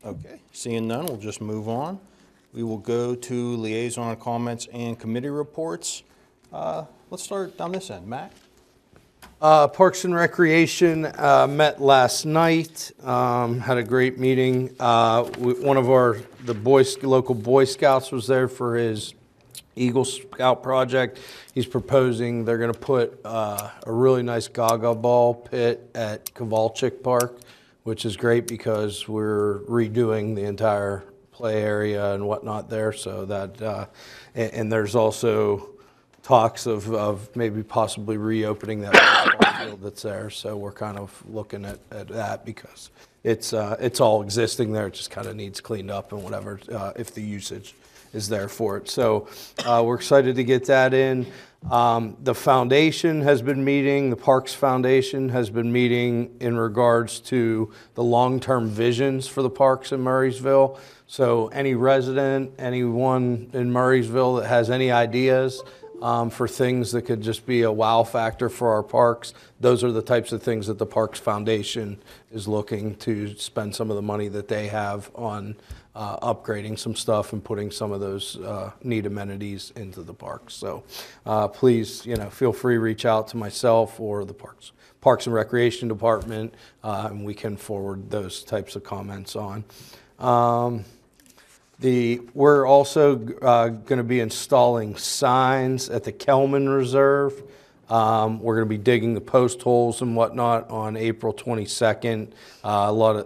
Okay, seeing none, we'll just move on. We will go to liaison comments and committee reports. Let's start down this end. Matt? Parks and Recreation met last night, had a great meeting. One of the local Boy Scouts was there for his Eagle Scout project. He's proposing they're going to put a really nice Gaga ball pit at Kowalczyk Park, which is great because we're redoing the entire play area and whatnot there. So that, and there's also talks of maybe possibly reopening that baseball field that's there. So we're kind of looking at that because it's all existing there. It just kind of needs cleaned up and whatever, if the usage is there for it. So we're excited to get that in. The foundation has been meeting, the Parks Foundation has been meeting in regards to the long-term visions for the parks in Murraysville. So any resident, anyone in Murraysville that has any ideas for things that could just be a wow factor for our parks, those are the types of things that the Parks Foundation is looking to spend some of the money that they have on upgrading some stuff and putting some of those neat amenities into the parks. So please, feel free to reach out to myself or the Parks and Recreation Department, and we can forward those types of comments on. We're also going to be installing signs at the Kelman Reserve. We're going to be digging the post holes and whatnot on April 22nd.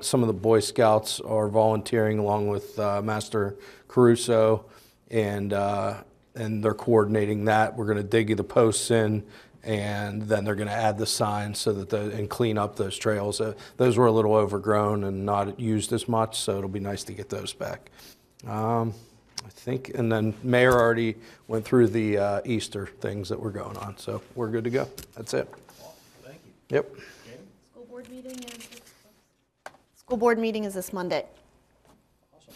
Some of the Boy Scouts are volunteering along with Master Caruso, and they're coordinating that. We're going to dig the posts in, and then they're going to add the signs so that and clean up those trails. Those were a little overgrown and not used as much, so it'll be nice to get those back. I think, and then Mayor already went through the Easter things that were going on, so we're good to go. That's it. Thank you. Yep. School board meeting is School board meeting is this Monday. Awesome.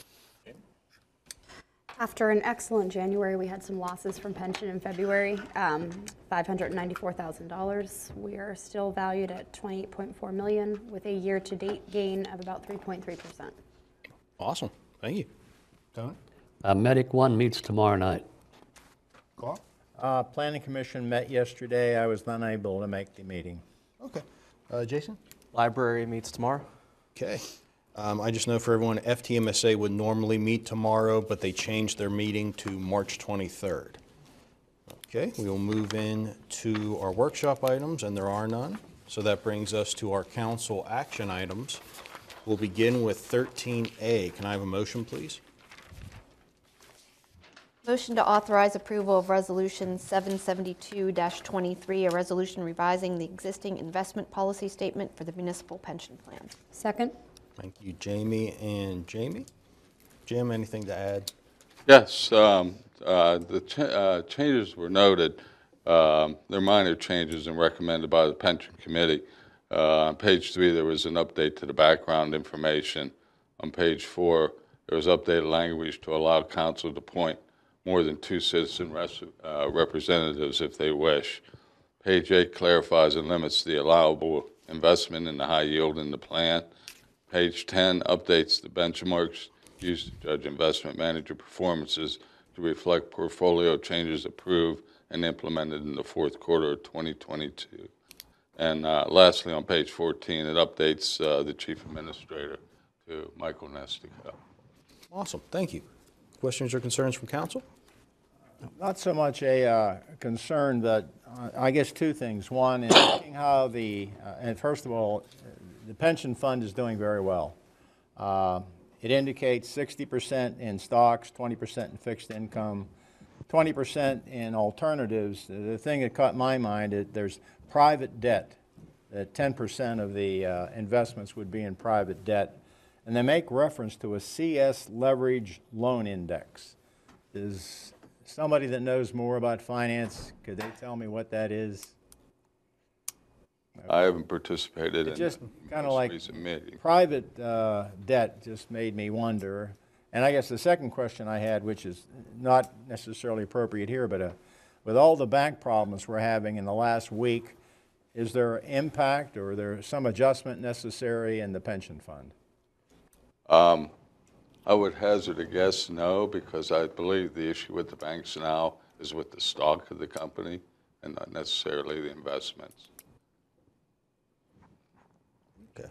After an excellent January, we had some losses from pension in February, $594,000. We are still valued at $28.4 million with a year-to-date gain of about 3.3%. Awesome. Thank you. Tony? Medic One meets tomorrow night. Carl? Planning Commission met yesterday. I was unable to make the meeting. Okay. Jason? Library meets tomorrow. Okay. I just know for everyone, FTMSA would normally meet tomorrow, but they changed their meeting to March 23rd. Okay, we will move in to our workshop items, and there are none. So that brings us to our council action items. We'll begin with 13A. Can I have a motion, please? Motion to authorize approval of Resolution 772-23, a resolution revising the existing investment policy statement for the municipal pension plan. Second. Thank you, Jamie and Jamie. Jim, anything to add? Yes, the changes were noted. They're minor changes and recommended by the Pension Committee. On page 3, there was an update to the background information. On page 4, there was updated language to allow council to appoint more than 2 citizen representatives if they wish. Page 8 clarifies and limits the allowable investment in the high yield in the plan. Page 10 updates the benchmarks used to judge investment manager performances to reflect portfolio changes approved and implemented in the fourth quarter of 2022. And lastly, on page 14, it updates the chief administrator to Michael Nestico. Awesome, thank you. Questions or concerns from council? Not so much a concern, but I guess 2 things. One is looking how and first of all, the pension fund is doing very well. It indicates 60% in stocks, 20% in fixed income, 20% in alternatives. The thing that caught my mind is there's private debt. 10% of the investments would be in private debt. And they make reference to a CS leverage loan index. Is somebody that knows more about finance, could they tell me what that is? I haven't participated in just kind of most like recent meeting. private debt just made me wonder. And I guess the second question I had, which is not necessarily appropriate here, but with all the bank problems we're having in the last week, is there impact or there some adjustment necessary in the pension fund? I would hazard a guess no, because I believe the issue with the banks now is with the stock of the company and not necessarily the investments. Okay.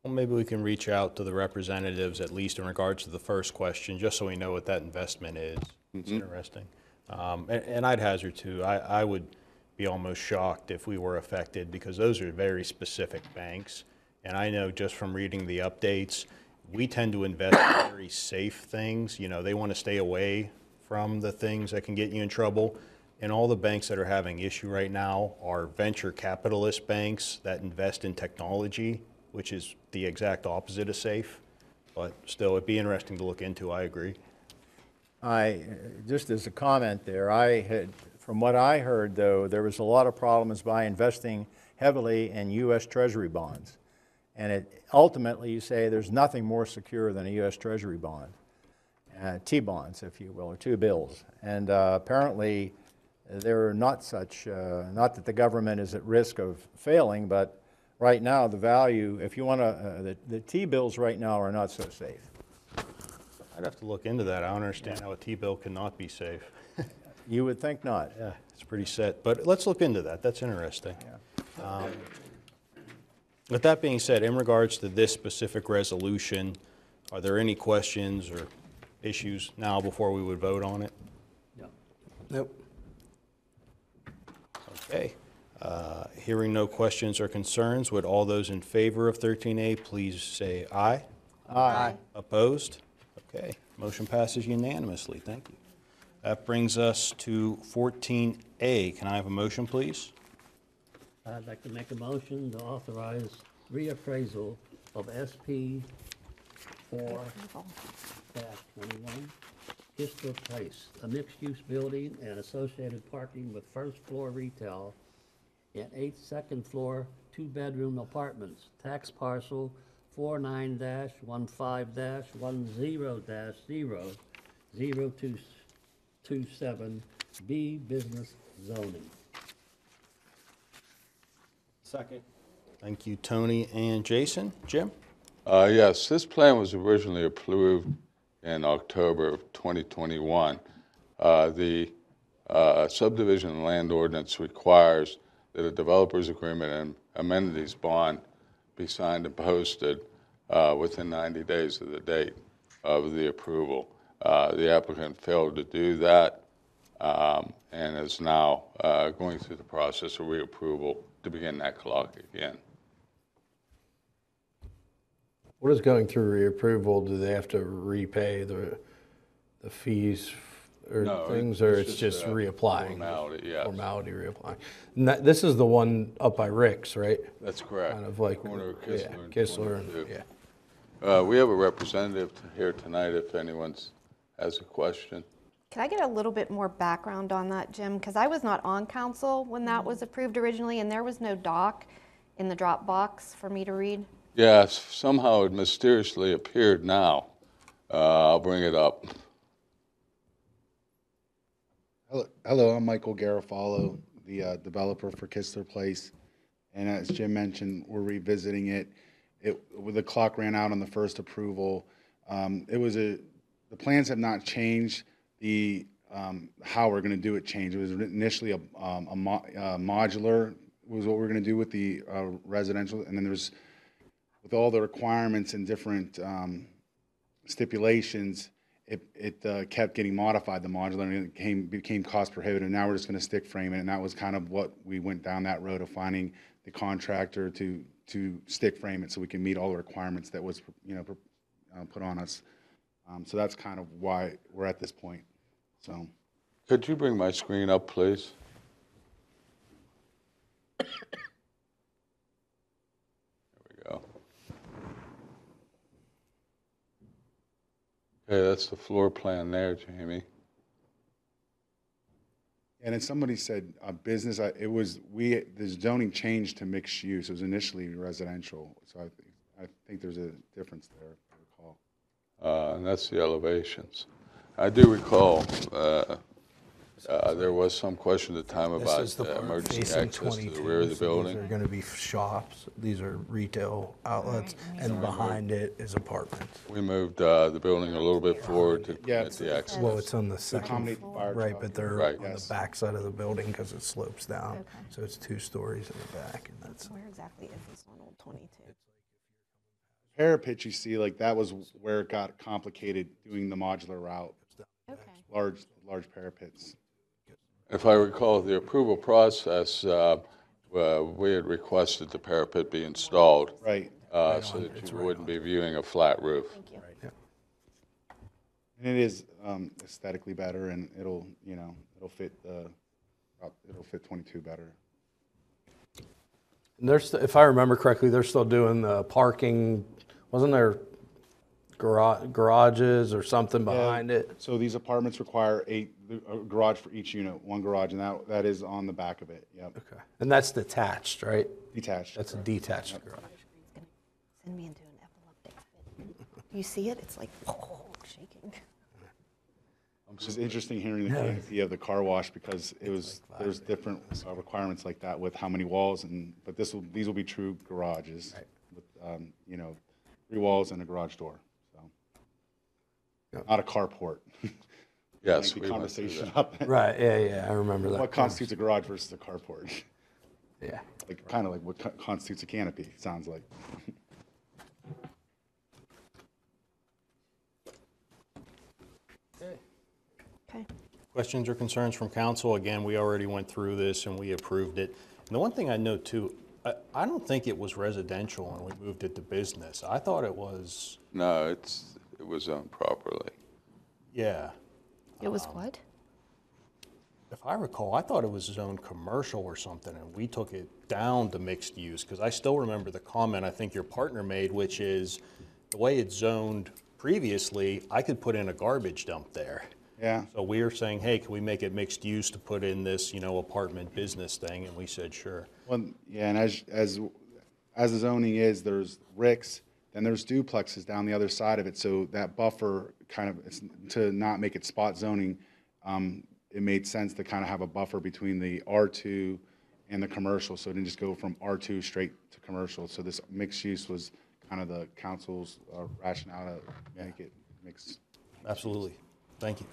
Well, maybe we can reach out to the representatives, at least in regards to the first question, just so we know what that investment is. It's interesting. And I'd hazard too, I would be almost shocked if we were affected, because those are very specific banks. And I know just from reading the updates, we tend to invest in very safe things. You know, they want to stay away from the things that can get you in trouble. And all the banks that are having issue right now are venture capitalist banks that invest in technology, which is the exact opposite of safe. But still, it'd be interesting to look into, I agree. Just as a comment there, from what I heard though, there was a lot of problems by investing heavily in U.S. Treasury bonds. And ultimately, you say there's nothing more secure than a U.S. Treasury bond, T-bonds, if you will, or T-bills. And apparently, they're not such, not that the government is at risk of failing, but right now, the value, if you want to, the T-bills right now are not so safe. I'd have to look into that. I don't understand how a T-bill cannot be safe. You would think not. Yeah, it's pretty set. But let's look into that. That's interesting. Yeah. With that being said, in regards to this specific resolution, are there any questions or issues now before we would vote on it? No. Nope. Okay. Hearing no questions or concerns, would all those in favor of 13A please say aye? Aye. Opposed? Okay. Motion passes unanimously. Thank you. That brings us to 14A. Can I have a motion, please? I'd like to make a motion to authorize reappraisal of SP 4-21 Kistra Place, a mixed-use building and associated parking with first-floor retail and 8 second-floor, 2-bedroom apartments, tax parcel 49-15-10-0, 0227B business zoning. Second. Thank you, Tony and Jason. Jim? Yes, this plan was originally approved in October of 2021. The subdivision and land ordinance requires that a developer's agreement and amenities bond be signed and posted within 90 days of the date of the approval. The applicant failed to do that and is now going through the process of reapproval to begin that clock again. What is going through reapproval? Do they have to repay the fees or No, things, or it's it's just just a reapplying? formality, yes. Formality reapplying. And this is the one up by Rick's, right? That's correct. Kind of like, Corner of yeah, Kistler and Kistler, 22. yeah. We have a representative here tonight if anyone has a question. Can I get a little bit more background on that, Jim? Because I was not on council when that was approved originally, and there was no doc in the Dropbox for me to read. Yes, somehow it mysteriously appeared now. I'll bring it up. Hello, I'm Michael Garofalo, the developer for Kistler Place. And as Jim mentioned, we're revisiting it. The clock ran out on the first approval. The plans have not changed. How we're going to do it changed. It was initially a modular was what we're going to do with the residential, and then there's with all the requirements and different stipulations, it kept getting modified, the modular, and it became cost prohibitive. Now we're just going to stick frame it, and that was kind of what we went down that road of finding the contractor to stick frame it so we can meet all the requirements that was put on us. So that's kind of why we're at this point. So, could you bring my screen up, please? There we go. Okay, that's the floor plan there, Jamie. and then somebody said business. The zoning changed to mixed use. It was initially residential. So I think there's a difference there, if I recall. And that's the elevations. I do recall there was some question at the time This about is the part emergency facing access to 22, the rear of the so building. These are going to be shops. These are retail outlets, and behind it is apartments. We moved the building a little bit forward to permit the access. Well, it's on the second accommodate the fire right, truck. but they're Right. on the back side of the building because it slopes down. Okay. So it's 2 stories in the back, and that's Where exactly is this on Old 22? Parapet, you see, like that was where it got complicated doing the modular route. Okay. Large parapets. If I recall, the approval process, we had requested the parapet be installed. Right. So that you wouldn't be viewing a flat roof. Thank you. And it is aesthetically better, and it'll fit 22 better. And if I remember correctly, they're still doing the parking. Wasn't there garages or something behind it? So these apartments require a garage for each unit, one garage, and that is on the back of it. Yep. Okay. And that's detached, right? Detached. That's a detached garage. Send me into an epileptic fit. You see it? It's like shaking. It's just interesting hearing the canopy of the car wash because there's different requirements like that with how many walls, but these will be true garages with 3 walls and a garage door. So not a carport. Yes, Lengthy we went through conversation that. up there. Right, yeah, I remember that. What constitutes a garage versus a carport? Yeah. Like kind of like what constitutes a canopy, it sounds like. Okay. Questions or concerns from council? Again, we already went through this and we approved it. And the one thing I note too, I don't think it was residential when we moved it to business. I thought it was. No, it was zoned properly. Yeah. It was what? If I recall, I thought it was zoned commercial or something, and we took it down to mixed use, because I still remember the comment I think your partner made, which is the way it's zoned previously, I could put in a garbage dump there. Yeah. So we were saying, hey, can we make it mixed use to put in this, apartment business thing? And we said, sure. Well, yeah, and as the zoning is, there's Rick's, then there's duplexes down the other side of it, so that buffer kind of, to not make it spot zoning, it made sense to kind of have a buffer between the R2 and the commercial, so it didn't just go from R2 straight to commercial. So this mixed use was kind of the council's rationale to make it mixed. Absolutely. Thank you.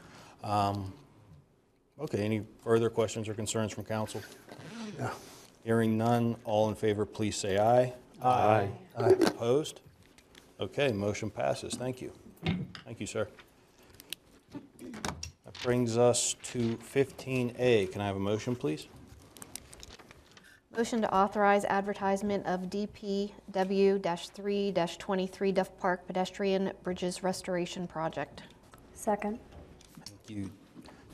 Okay, any further questions or concerns from council? No. Hearing none, all in favor, please say aye. Aye. Aye. Opposed? Okay, motion passes. Thank you. Thank you, sir. That brings us to 15A. Can I have a motion, please? Motion to authorize advertisement of DPW-3-23 Duff Park Pedestrian Bridges Restoration Project. Second. Thank you,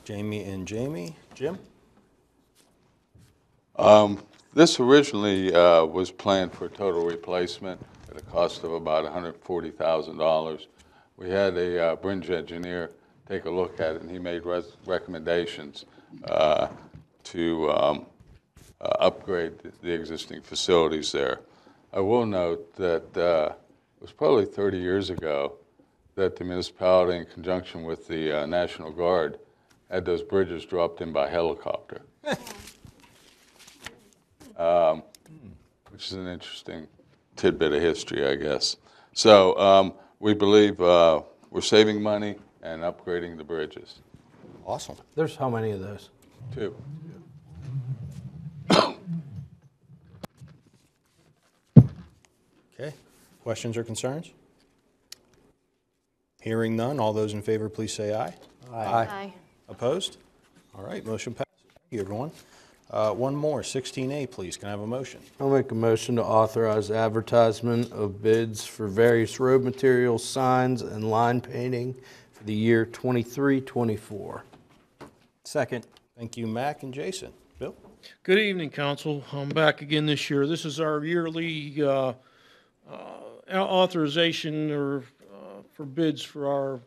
Jamie and Jamie. Jim? This originally was planned for total replacement at a cost of about $140,000. We had a bridge engineer take a look at it, and he made recommendations to upgrade the existing facilities there. I will note that it was probably 30 years ago that the municipality, in conjunction with the National Guard, had those bridges dropped in by helicopter. Which is an interesting tidbit of history, I guess. So we believe we're saving money and upgrading the bridges. Awesome. There's how many of those? 2. Okay. Questions or concerns? Hearing none, all those in favor, please say aye. Aye. Opposed? All right, motion passes. Thank you, everyone. One more, 16A, please. Can I have a motion? I'll make a motion to authorize advertisement of bids for various road materials, signs, and line painting for the year 23-24. Second. Thank you, Mac and Jason. Bill? Good evening, Council. I'm back again this year. This is our yearly authorization for bids for our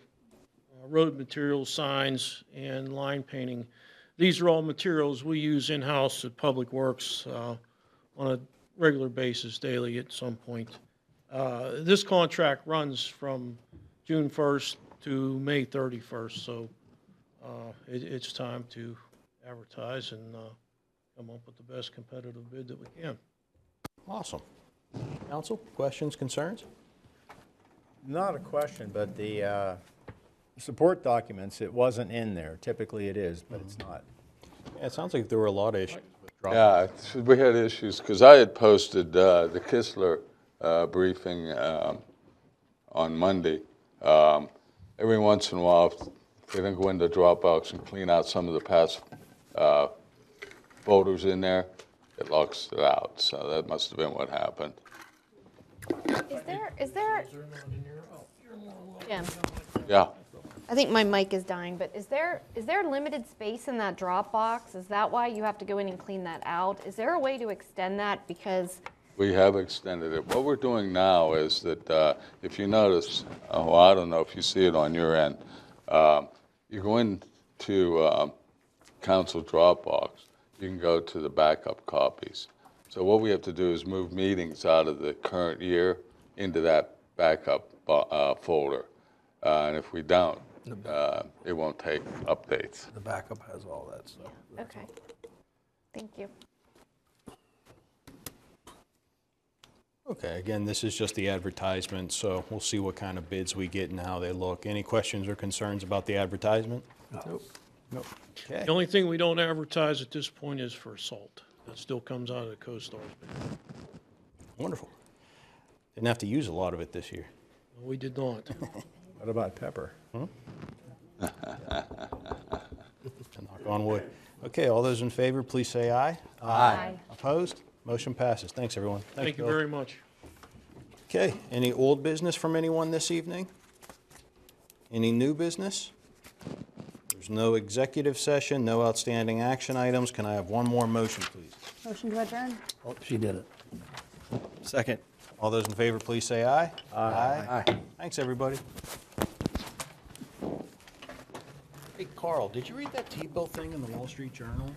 road materials, signs, and line painting. These are all materials we use in-house at Public Works on a regular basis, daily at some point. This contract runs from June 1st to May 31st, so it's time to advertise and come up with the best competitive bid that we can. Awesome. Council, questions, concerns? Not a question, but the support documents, it wasn't in there. Typically it is, but it's not. Yeah, it sounds like there were a lot of issues with Yeah, we had issues because I had posted the Kistler briefing on Monday. Every once in a while, if they didn't go into Dropbox and clean out some of the past folders in there, it locks it out. So that must have been what happened. Is there, Jim? Yeah. I think my mic is dying, but is there limited space in that Dropbox? Is that why you have to go in and clean that out? Is there a way to extend that? Because We have extended it. What we're doing now is that if you notice, well, I don't know if you see it on your end, you go into Council Dropbox, you can go to the backup copies. So what we have to do is move meetings out of the current year into that backup folder. And if we don't, it won't take updates. The backup has all that stuff. okay, thank you. Okay, again, this is just the advertisement, so we'll see what kind of bids we get and how they look. Any questions or concerns about the advertisement? Nope. Nope. Okay. The only thing we don't advertise at this point is for salt. That still comes out of the CoStar's bid. Wonderful. Didn't have to use a lot of it this year. We did not. What about pepper? Knock on wood. Okay, all those in favor, please say aye. Aye. Opposed? Motion passes. Thanks, everyone. Thank you Bill. very much. Okay, any old business from anyone this evening? Any new business? There's no executive session, no outstanding action items. Can I have one more motion, please? Motion to adjourn? Oh, she did it. Second. All those in favor, please say aye. Aye. Thanks, everybody. Hey, Carl, did you read that T-bill thing in the Wall Street Journal?